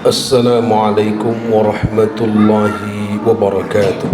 السلام عليكم ورحمة الله وبركاته.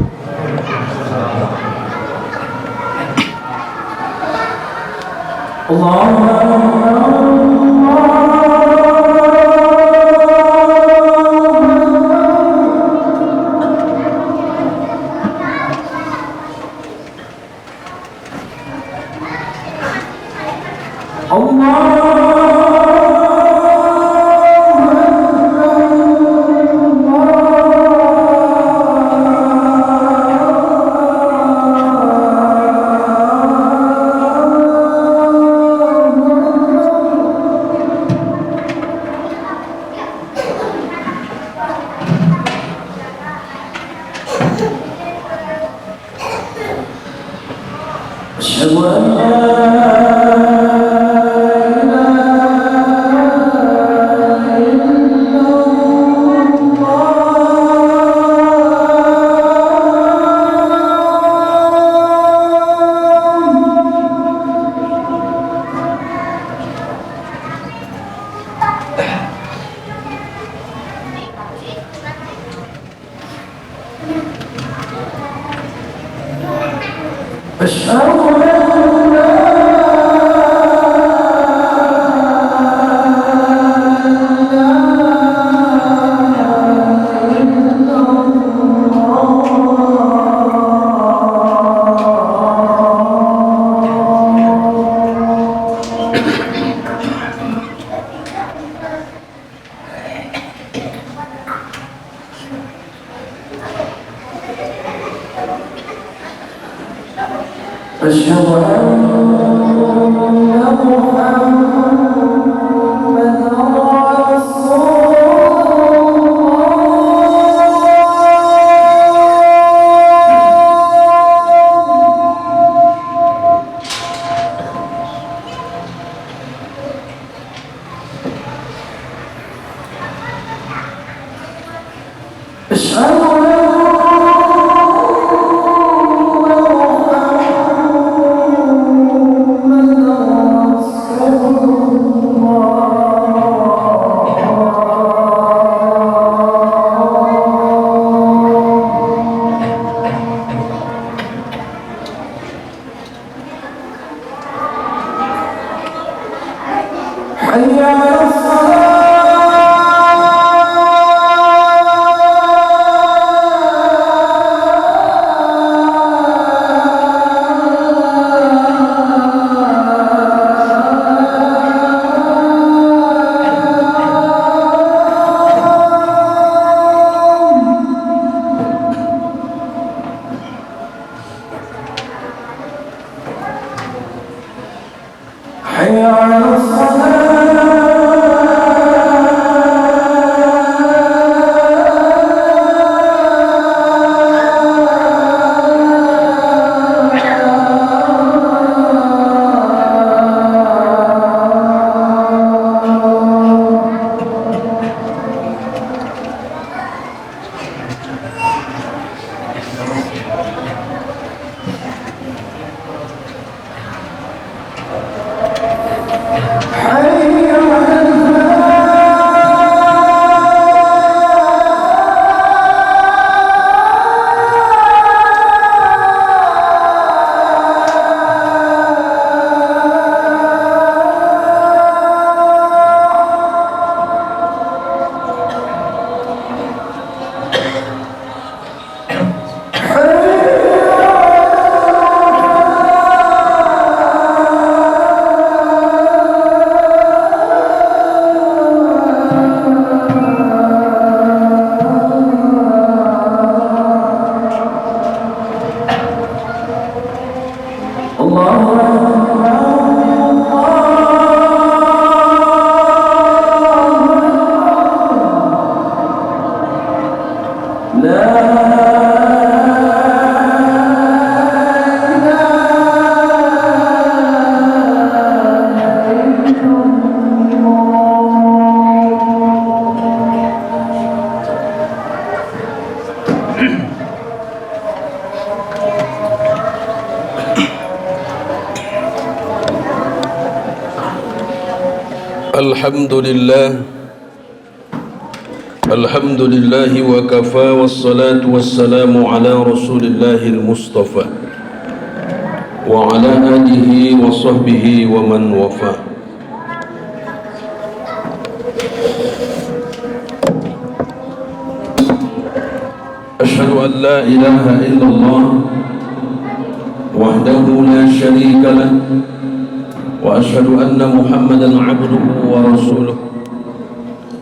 الحمد لله وكفى والصلاة والسلام على رسول الله المصطفى وعلى آله وصحبه ومن وفاه. أشهد أن لا إله إلا الله وحده لا شريك له وأشهد أن محمدا عبده ورسوله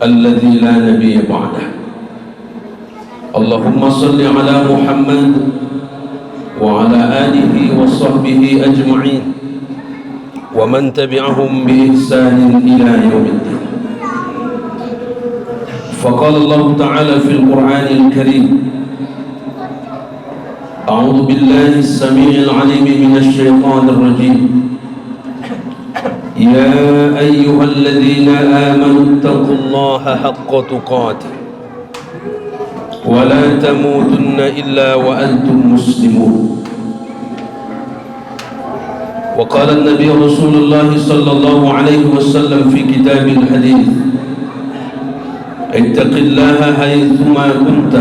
الذي لا نبي بعده. اللهم صل على محمد وعلى آله وصحبه أجمعين ومن تبعهم بإحسان إلى يوم الدين. فقال الله تعالى في القرآن الكريم: أعوذ بالله السميع العليم من الشيطان الرجيم. يا أيها الذين آمنوا اتقوا الله حق تقاته ولا تموتن إلا وأنتم مسلمون. وقال النبي رسول الله صلى الله عليه وسلم في كتاب الحديث: اتق الله حيثما كنت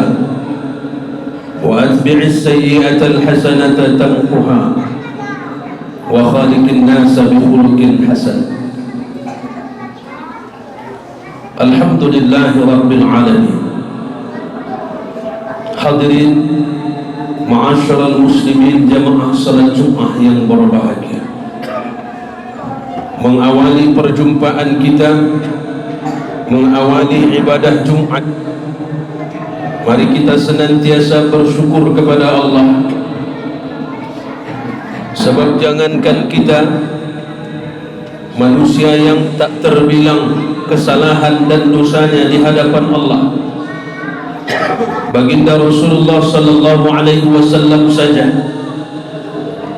وأتبع السيئة الحسنة تمحها وخالق الناس بخلق حسن. Alhamdulillah Rabbil Alamin. Hadirin ma'asyiral muslimin jamaah salat Jumat yang berbahagia, mengawali perjumpaan kita, mengawali ibadah Jumat, mari kita senantiasa bersyukur kepada Allah. Sebab jangankan kita, manusia yang tak terbilang kesalahan dan dosanya di hadapan Allah, baginda Rasulullah sallallahu alaihi wasallam saja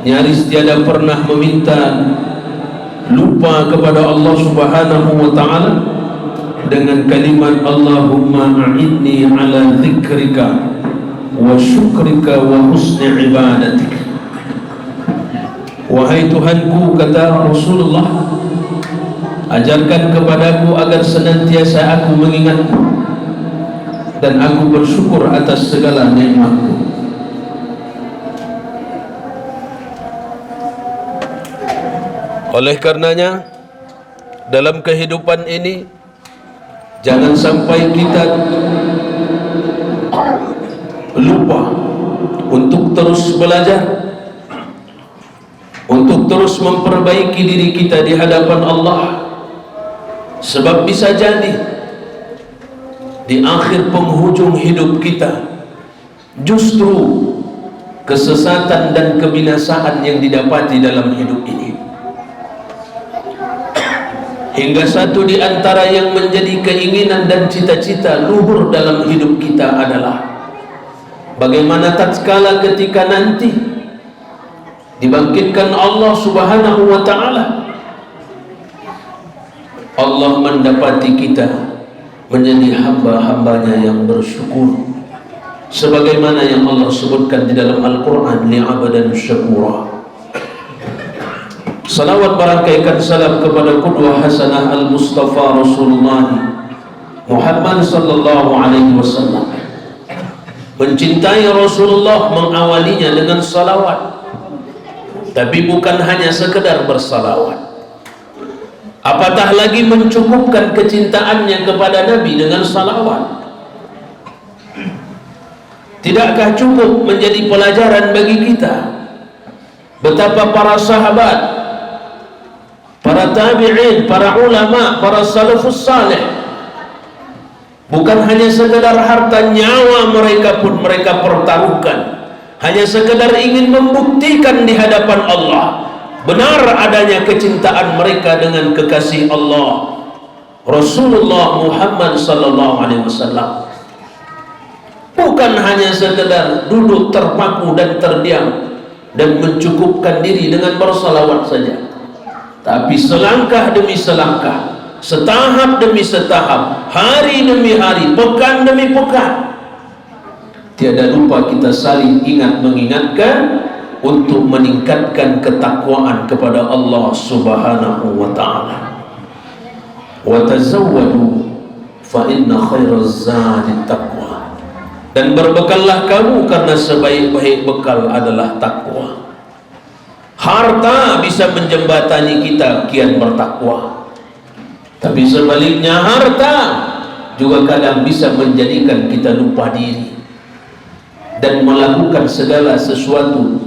nyaris tiada pernah meminta lupa kepada Allah Subhanahu wa taala dengan kalimat Allahumma a'inni ala dzikrika wa syukrika wa husni ibadatik. Wahai Tuhanku, kata Rasulullah, ajarkan kepadaku agar senantiasa aku mengingatmu dan aku bersyukur atas segala nikmatmu. Oleh karenanya, dalam kehidupan ini jangan sampai kita lupa untuk terus belajar, untuk terus memperbaiki diri kita di hadapan Allah. Sebab bisa jadi di akhir penghujung hidup kita justru kesesatan dan kebinasaan yang didapati dalam hidup ini. Hingga satu di antara yang menjadi keinginan dan cita-cita luhur dalam hidup kita adalah bagaimana tatkala ketika nanti dibangkitkan Allah Subhanahu wa ta'ala, Allah mendapati kita menjadi hamba-hambanya yang bersyukur, sebagaimana yang Allah sebutkan di dalam Al-Quran, li'abadan syakura. Salawat barakaikan salam kepada qudwah hasanah al-Mustafa Rasulullah Muhammad sallallahu alaihi wasallam. Mencintai Rasulullah mengawalinya dengan salawat, tapi bukan hanya sekedar bersalawat, apatah lagi mencukupkan kecintaannya kepada Nabi dengan salawat. Tidakkah cukup menjadi pelajaran bagi kita betapa para sahabat, para tabi'in, para ulama, para salafus salih bukan hanya sekedar harta nyawa mereka pun mereka pertaruhkan, hanya sekedar ingin membuktikan di hadapan Allah benar adanya kecintaan mereka dengan kekasih Allah Rasulullah Muhammad sallallahu alaihi wasallam. Bukan hanya sekedar duduk terpaku dan terdiam dan mencukupkan diri dengan bersalawat saja, tapi selangkah demi selangkah, setahap demi setahap, hari demi hari, pekan demi pekan, tiada lupa kita saling ingat mengingatkan untuk meningkatkan ketakwaan kepada Allah Subhanahu wa ta'ala. Wa tazawwadu fa inna khairaz zadi taqwa. Dan berbekallah kamu karena sebaik-baik bekal adalah takwa. Harta bisa menjembatani kita kian bertakwa, tapi sebaliknya harta juga kadang bisa menjadikan kita lupa diri dan melakukan segala sesuatu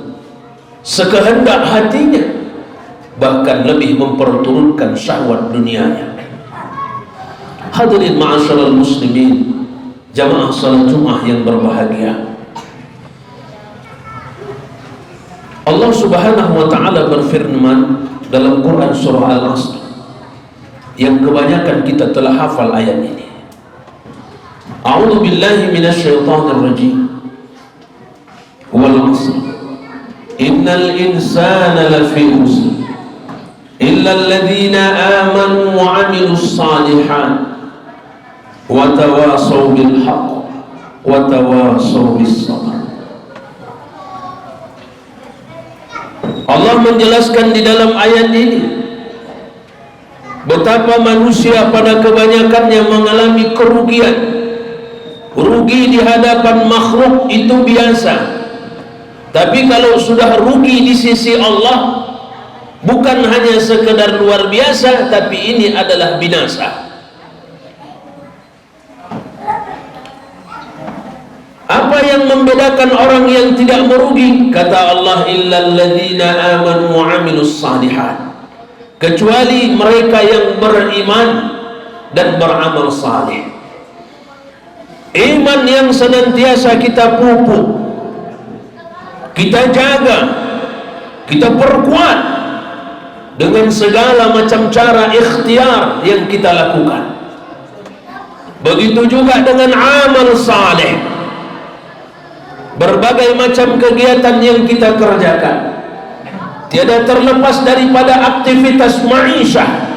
sekehendak hatinya, bahkan lebih memperturutkan syahwat dunianya. Hadirin ma'asyiral muslimin, jamaah salat Jumat yang berbahagia, Allah Subhanahu wa taala berfirman dalam Quran surah Al-Asr yang kebanyakan kita telah hafal ayat ini. A'udzu billahi minasyaitonir rajim. Wal 'asr. Innal insana lafi khusr illa alladhina amanu wa 'amilus shalihat wa tawasaw bil haqq wa tawasaw bis sabr. Allah menjelaskan di dalam ayat ini betapa manusia pada kebanyakannya mengalami kerugian. Rugi di hadapan makhluk itu biasa, tapi kalau sudah rugi di sisi Allah, bukan hanya sekedar luar biasa, tapi ini adalah binasa. Apa yang membedakan orang yang tidak merugi? Kata Allah, illal ladzina amanu wa 'amilus shalihat, kecuali mereka yang beriman dan beramal saleh. Iman yang senantiasa kita pupuk, kita jaga, kita perkuat dengan segala macam cara ikhtiar yang kita lakukan. Begitu juga dengan amal saleh, berbagai macam kegiatan yang kita kerjakan tiada terlepas daripada aktivitas ma'isyah.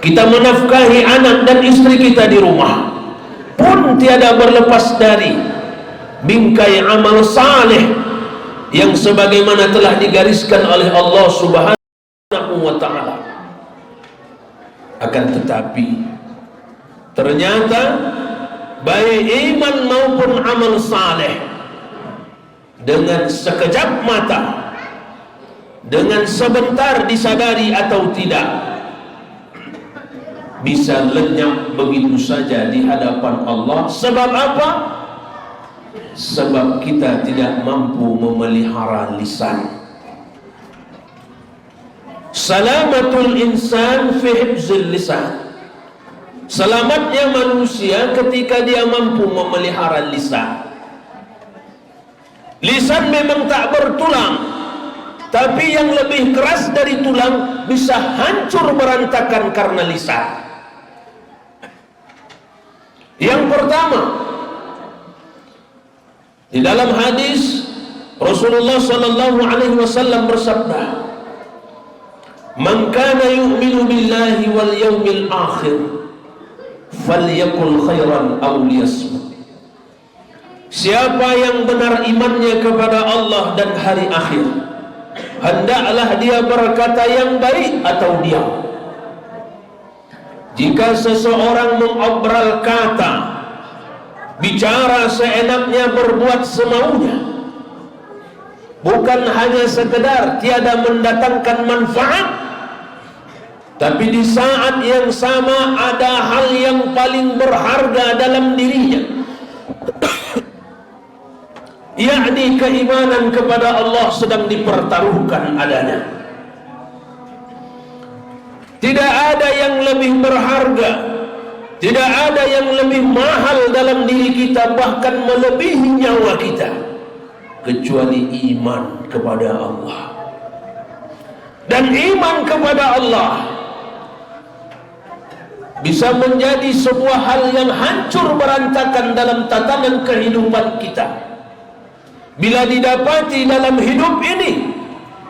Kita menafkahi anak dan istri kita di rumah pun tiada berlepas dari bingkai amal saleh yang sebagaimana telah digariskan oleh Allah Subhanahu wa taala. Akan tetapi ternyata baik iman maupun amal saleh dengan sekejap mata, dengan sebentar disadari atau tidak, bisa lenyap begitu saja di hadapan Allah. Sebab apa? Sebab kita tidak mampu memelihara lisan. Salamatul insan fi hifzil lisan. Selamatnya manusia ketika dia mampu memelihara lisan. Lisan memang tak bertulang, tapi yang lebih keras dari tulang bisa hancur berantakan karena lisan. Yang pertama, di dalam hadis Rasulullah sallallahu alaihi wasallam bersabda, "Man kana yu'minu billahi wal yawmil akhir falyakul khairan aw liyasmut." Siapa yang benar imannya kepada Allah dan hari akhir, hendaklah dia berkata yang baik atau diam. Jika seseorang mengobral kata, bicara seenaknya, berbuat semaunya, bukan hanya sekedar tiada mendatangkan manfaat, tapi di saat yang sama ada hal yang paling berharga dalam dirinya, yakni keimanan kepada Allah sedang dipertaruhkan adanya. Tidak ada yang lebih berharga, tidak ada yang lebih mahal dalam diri kita, bahkan melebihi nyawa kita, kecuali iman kepada Allah. Dan iman kepada Allah bisa menjadi sebuah hal yang hancur berantakan dalam tatanan kehidupan kita bila didapati dalam hidup ini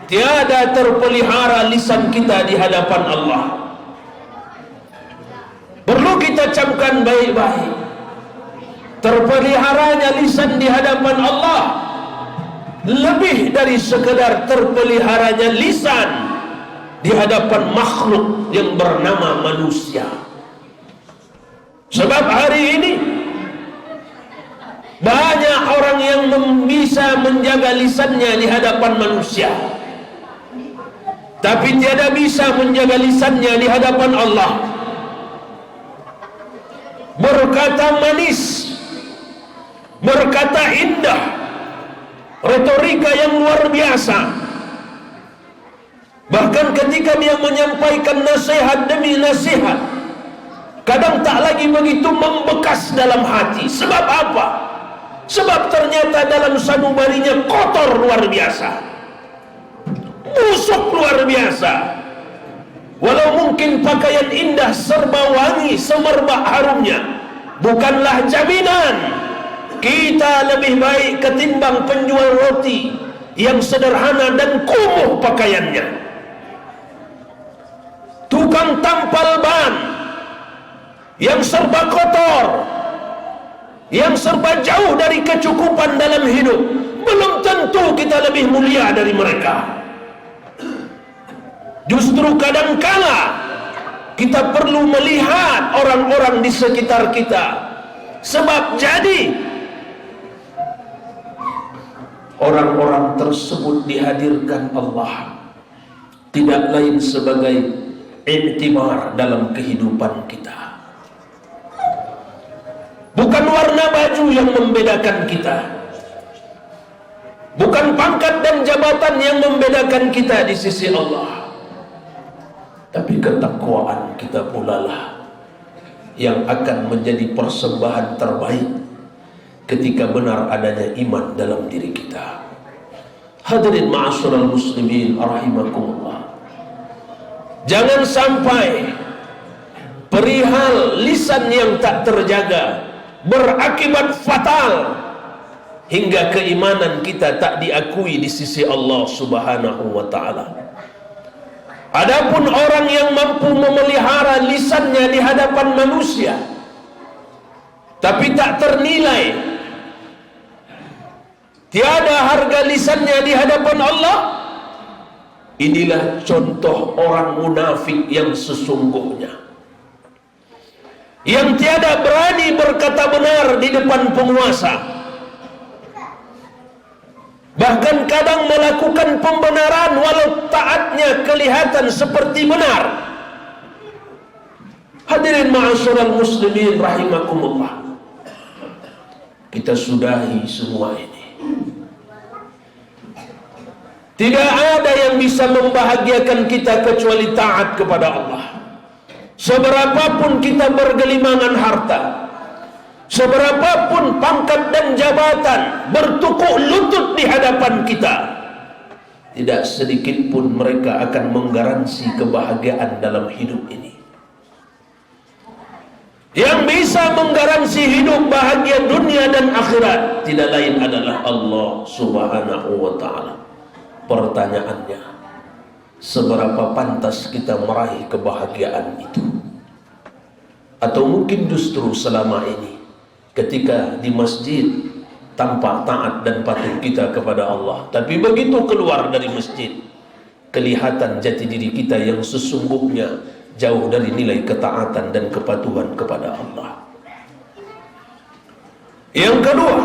tiada terpelihara lisan kita di hadapan Allah. Perlu kita camkan baik-baik, terpeliharanya lisan di hadapan Allah lebih dari sekedar terpeliharanya lisan di hadapan makhluk yang bernama manusia. Sebab hari ini banyak orang yang bisa menjaga lisannya di hadapan manusia, tapi tiada bisa menjaga lisannya di hadapan Allah. Berkata manis, berkata indah, retorika yang luar biasa. Bahkan ketika dia menyampaikan nasihat demi nasihat, kadang tak lagi begitu membekas dalam hati. Sebab apa? Sebab ternyata dalam sanubarinya kotor luar biasa, busuk luar biasa. Walau mungkin pakaian indah serba wangi, semerbak harumnya, bukanlah jaminan kita lebih baik ketimbang penjual roti yang sederhana dan kumuh pakaiannya, tukang tampal ban yang serba kotor, yang serba jauh dari kecukupan dalam hidup. Belum tentu kita lebih mulia dari mereka. Justru kadangkala kita perlu melihat orang-orang di sekitar kita. Sebab jadi orang-orang tersebut dihadirkan Allah tidak lain sebagai iktibar dalam kehidupan kita. Bukan warna baju yang membedakan kita, bukan pangkat dan jabatan yang membedakan kita di sisi Allah, tapi ketakwaan kita pula lah yang akan menjadi persembahan terbaik ketika benar adanya iman dalam diri kita. Hadirin ma'asyiral muslimin rahimakumullah, jangan sampai perihal lisan yang tak terjaga berakibat fatal hingga keimanan kita tak diakui di sisi Allah Subhanahu wa ta'ala. Adapun orang yang mampu memelihara lisannya di hadapan manusia tapi tak ternilai, tiada harga lisannya di hadapan Allah, inilah contoh orang munafik yang sesungguhnya, yang tiada berani berkata benar di depan penguasa, bahkan kadang melakukan pembenaran walau taatnya kelihatan seperti benar. Hadirin ma'asyiral muslimin rahimakumullah, kita sudahi semua ini. Tidak ada yang bisa membahagiakan kita kecuali taat kepada Allah. Seberapapun kita bergelimangan harta, seberapapun pangkat dan jabatan bertukuk lutut di hadapan kita, tidak sedikit pun mereka akan menggaransi kebahagiaan dalam hidup ini. Yang bisa menggaransi hidup bahagia dunia dan akhirat tidak lain adalah Allah Subhanahu wa ta'ala. Pertanyaannya, seberapa pantas kita meraih kebahagiaan itu? Atau mungkin justru selama ini ketika di masjid tampak taat dan patuh kita kepada Allah, tapi begitu keluar dari masjid kelihatan jati diri kita yang sesungguhnya jauh dari nilai ketaatan dan kepatuhan kepada Allah. Yang kedua,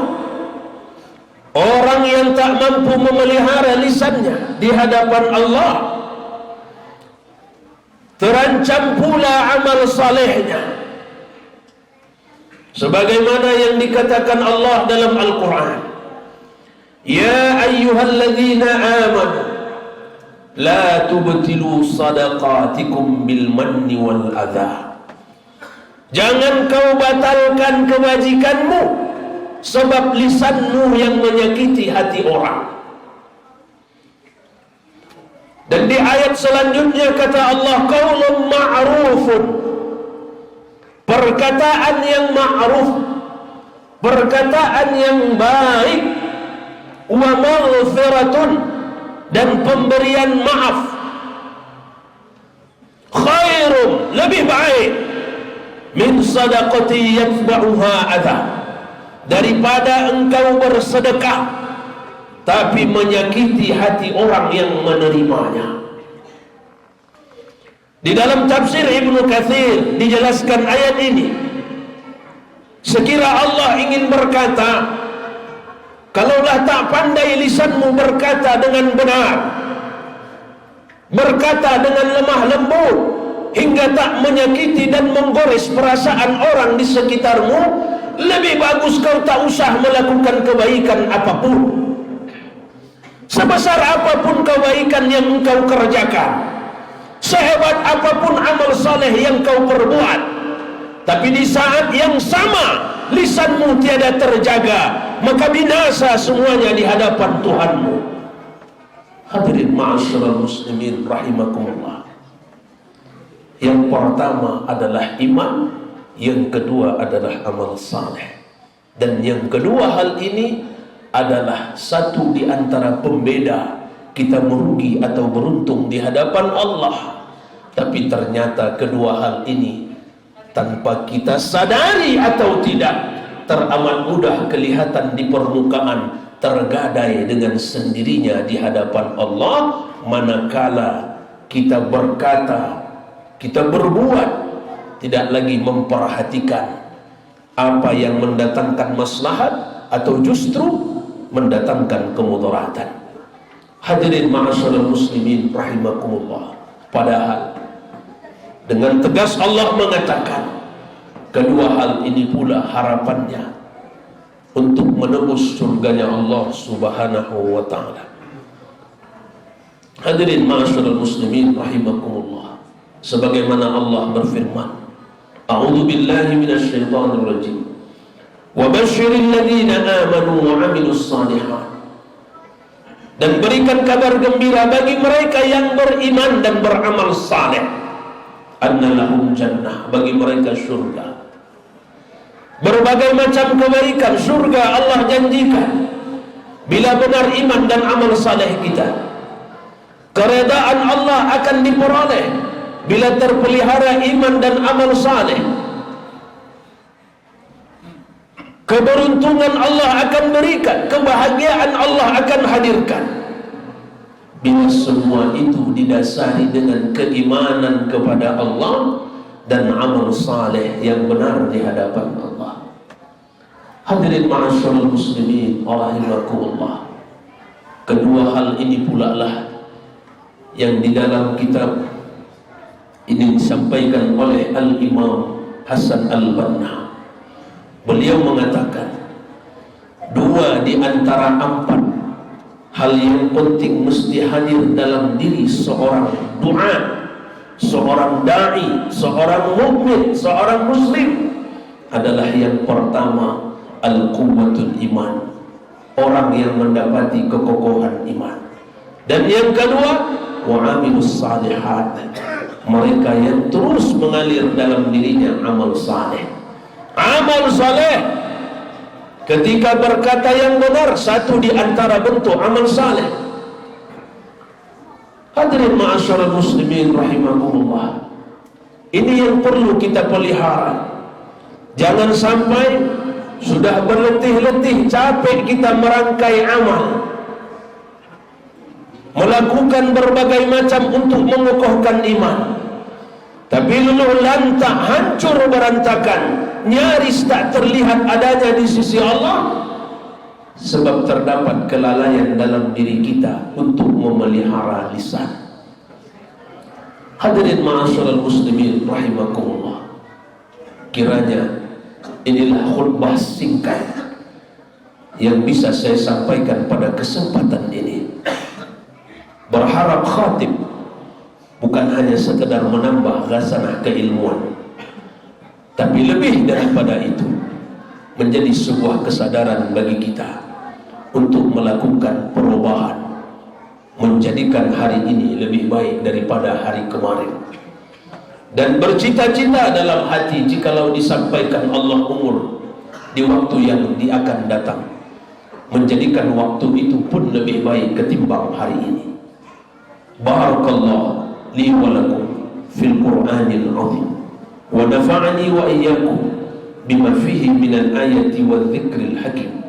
orang yang tak mampu memelihara lisannya di hadapan Allah, terancam pula amal salehnya. Sebagaimana yang dikatakan Allah dalam Al-Quran, ya ayyuhalladzina amanu la tubtilu sadaqatikum bil manni wal adha. Jangan kau batalkan kebajikanmu sebab lisanmu yang menyakiti hati orang. Dan di ayat selanjutnya kata Allah, qaulun ma'rufun, perkataan yang ma'ruf, perkataan yang baik, wa maghfiratun, dan pemberian maaf, khairun, lebih baik, min sadaqati yatba'uha adha, daripada engkau bersedekah tapi menyakiti hati orang yang menerimanya. Di dalam tafsir Ibnu Katsir dijelaskan ayat ini, Sekira Allah ingin berkata, kalaulah tak pandai lisanmu berkata dengan benar, berkata dengan lemah lembut, hingga tak menyakiti dan menggores perasaan orang di sekitarmu, lebih bagus kau tak usah melakukan kebaikan apapun. Sebesar apapun kebaikan yang engkau kerjakan, sehebat apapun amal saleh yang kau perbuat, tapi di saat yang sama lisanmu tiada terjaga, maka binasa semuanya di hadapan Tuhanmu. Hadirin ma'asyiral muslimin rahimakumullah. Yang pertama adalah iman, yang kedua adalah amal saleh. Dan yang kedua hal ini adalah satu di antara pembeda kita merugi atau beruntung di hadapan Allah. Tapi ternyata kedua hal ini tanpa kita sadari atau tidak, teramat mudah kelihatan di permukaan, tergadai dengan sendirinya di hadapan Allah, manakala kita berkata, kita berbuat, tidak lagi memperhatikan apa yang mendatangkan maslahat atau justru mendatangkan kemudaratan. Hadirin ma'asyiral muslimin rahimakumullah. Padahal dengan tegas Allah mengatakan, kedua hal ini pula harapannya untuk menebus surganya Allah subhanahu wa ta'ala. Hadirin ma'asyiral muslimin rahimakumullah. Sebagaimana Allah berfirman, a'udzu billahi minasyaitonir rajim, wa basyiril ladzina amanu wa 'amilus shalihat. Dan berikan kabar gembira bagi mereka yang beriman dan beramal saleh, anna lahum jannah, bagi mereka surga. Berbagai macam kebaikan surga Allah janjikan bila benar iman dan amal saleh kita. Keredaan Allah akan diperoleh bila terpelihara iman dan amal saleh. Keberuntungan Allah akan berikan, kebahagiaan Allah akan hadirkan bila semua itu didasari dengan keimanan kepada Allah dan amal saleh yang benar di hadapan Allah. Hadirin ma'asyiral muslimin rahimakumullah. Kedua hal ini pula lah yang di dalam kitab ini disampaikan oleh Al-Imam Hasan Al-Banna. Beliau mengatakan, dua di antara empat hal yang penting mesti hadir dalam diri seorang du'a, seorang da'i, seorang mukmin, seorang muslim, adalah yang pertama al-quwwatul iman, orang yang mendapati kekokohan iman. Dan yang kedua wa'amilus salihat, mereka yang terus mengalir dalam dirinya amal saleh. Amal saleh, ketika berkata yang benar, satu di antara bentuk amal saleh. Hadirin ma'asyiral muslimin rahimakumullah. Ini yang perlu kita pelihara. Jangan sampai sudah berletih-letih, capek kita merangkai amal, melakukan berbagai macam untuk mengokohkan iman, tapi luluh lantak, hancur berantakan, nyaris tak terlihat adanya di sisi Allah, sebab terdapat kelalaian dalam diri kita untuk memelihara lisan. Hadirin ma'asyiral muslimin rahimakumullah. Kiranya inilah khutbah singkat yang bisa saya sampaikan pada kesempatan ini. Berharap khatib bukan hanya sekedar menambah khasanah keilmuan, tapi lebih daripada itu, menjadi sebuah kesadaran bagi kita untuk melakukan perubahan, menjadikan hari ini lebih baik daripada hari kemarin, dan bercita-cita dalam hati jikalau disampaikan Allah umur di waktu yang akan datang, menjadikan waktu itu pun lebih baik ketimbang hari ini. Barakallahu li wa lakum fil Qur'anil azim, wa nafa'ani wa iyyakum bima fihi minal ayati wa dzikril hakim,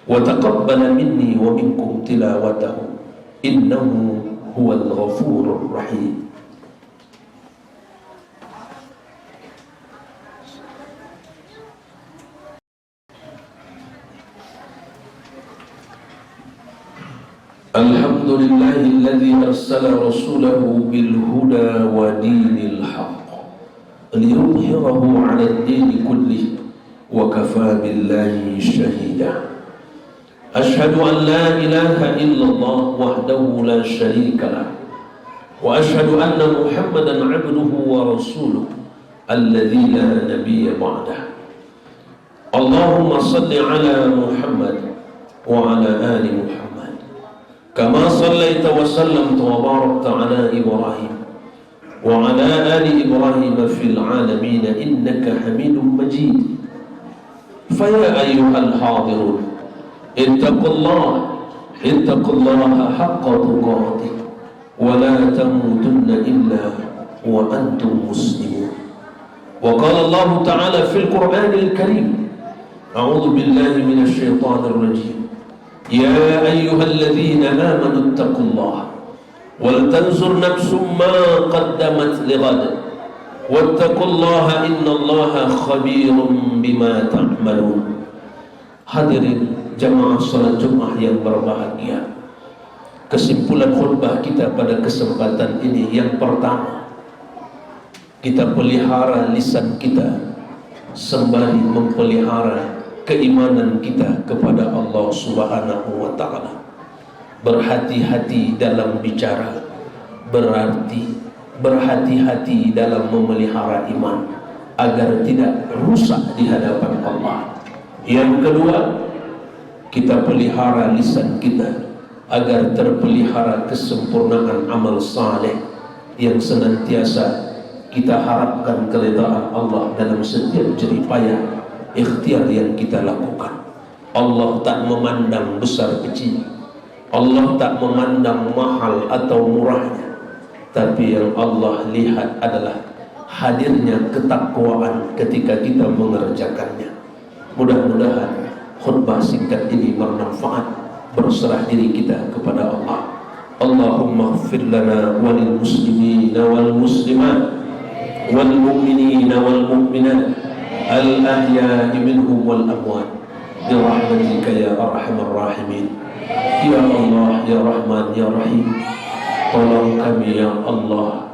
wa taqabbala minni wa minkum tilawatahu innahu huwal ghafurur rahim. الحمد لله الذي أرسل رسوله بالهدى ودين الحق ليظهره على الدين كله وكفى بالله شهيدا. أشهد أن لا إله إلا الله وحده لا شريك له وأشهد أن محمدا عبده ورسوله الذي لا نبي بعده. اللهم صل على محمد وعلى آل محمد كما صليت وسلمت وباركت على إبراهيم وعلى آل إبراهيم في العالمين إنك حميد مجيد. فيا أيها الحاضرون اتقوا الله حق تقاته ولا تموتن إلا وأنتم مسلمون. وقال الله تعالى في القرآن الكريم: أعوذ بالله من الشيطان الرجيم. يا أيها الذين آمنوا اتقوا الله ولتنظر نفس ما قدمت لغد واتقوا الله إن الله خبير بما تعملون. Hadirin jamaah salat Jumat yang berbahagia, kesimpulan khutbah kita pada kesempatan ini yang pertama, kita pelihara lisan kita sembari memelihara keimanan kita kepada Allah Subhanahu wa ta'ala. Berhati-hati dalam bicara berarti berhati-hati dalam memelihara iman agar tidak rusak di hadapan Allah. Yang kedua, kita pelihara lisan kita agar terpelihara kesempurnaan amal saleh yang senantiasa kita harapkan keridhaan Allah dalam setiap jerih payah ikhtiar yang kita lakukan. Allah tak memandang besar kecil, Allah tak memandang mahal atau murahnya, tapi yang Allah lihat adalah hadirnya ketakwaan ketika kita mengerjakannya. Mudah-mudahan khutbah singkat ini bermanfaat. Berserah diri kita kepada Allah. Allahumma ighfir lana walil muslimina wal muslimat wal mu'minina wal mu'minat al ahya'i minhum wal amwat bi rahmatika ya arhamar rahimin. Ya Allah, ya Rahman, ya Rahim, tolong kami ya Allah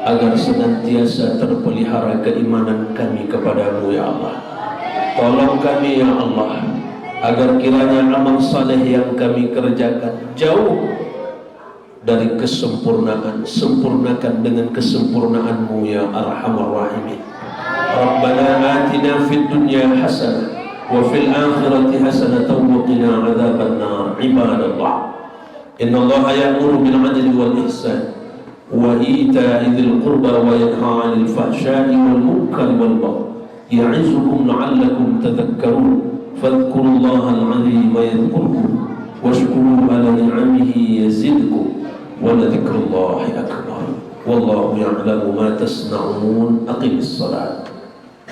agar senantiasa terpelihara keimanan kami kepadamu ya Allah. Tolong kami ya Allah agar kiranya amal saleh yang kami kerjakan jauh dari kesempurnaan, sempurnakan dengan kesempurnaanmu ya Arhamar Rahimin. Rabbana atina fid dunya hasanah wa fil akhirati hasanah wa qina adzaban nar. Ibadallah, innallaha ya'muru bil 'adli wal ihsan wa ita'i dzil qurba wa yanha 'anil fahsya'i wal munkari wal baghi ya'izukum la'allakum tadhakkarun. فاذكروا الله العظيم يذكركم واشكروا على نعمه يزدكم ولذكر الله أكبر والله يعلم ما تصنعون. أقم الصلاة.